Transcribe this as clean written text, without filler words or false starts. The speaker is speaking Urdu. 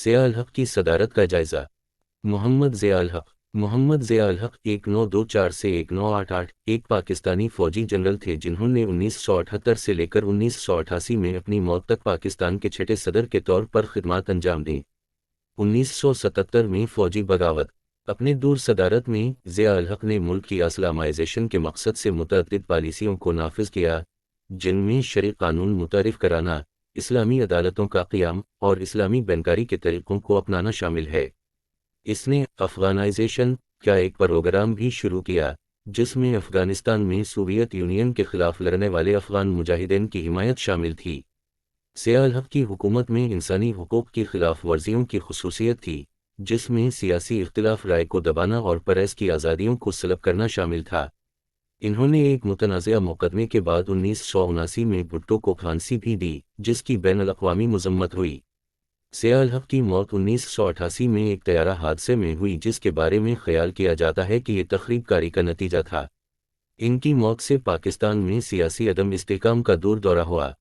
ضیاء الحق کی صدارت کا جائزہ۔ محمد ضیاء الحق محمد ضیاء الحق 1924 سے 1988 ایک پاکستانی فوجی جنرل تھے جنہوں نے 1978 سے لے کر 1988 میں اپنی موت تک پاکستان کے چھٹے صدر کے طور پر خدمات انجام دیں۔ 1977 میں فوجی بغاوت۔ اپنے دور صدارت میں ضیاء الحق نے ملک کی اسلامائزیشن کے مقصد سے متعدد پالیسیوں کو نافذ کیا، جن میں شرعی قانون متعارف کرانا، اسلامی عدالتوں کا قیام اور اسلامی بینکاری کے طریقوں کو اپنانا شامل ہے۔ اس نے افغانائزیشن کا ایک پروگرام بھی شروع کیا، جس میں افغانستان میں سوویت یونین کے خلاف لڑنے والے افغان مجاہدین کی حمایت شامل تھی۔ ضیاء الحق کی حکومت میں انسانی حقوق کی خلاف ورزیوں کی خصوصیت تھی، جس میں سیاسی اختلاف رائے کو دبانا اور پریس کی آزادیوں کو سلب کرنا شامل تھا۔ انہوں نے ایک متنازعہ مقدمے کے بعد 1979 میں بھٹو کو پھانسی بھی دی، جس کی بین الاقوامی مذمت ہوئی۔ ضیاء الحق کی موت 1988 میں ایک طیارہ حادثے میں ہوئی، جس کے بارے میں خیال کیا جاتا ہے کہ یہ تخریب کاری کا نتیجہ تھا۔ ان کی موت سے پاکستان میں سیاسی عدم استحکام کا دور دورہ ہوا۔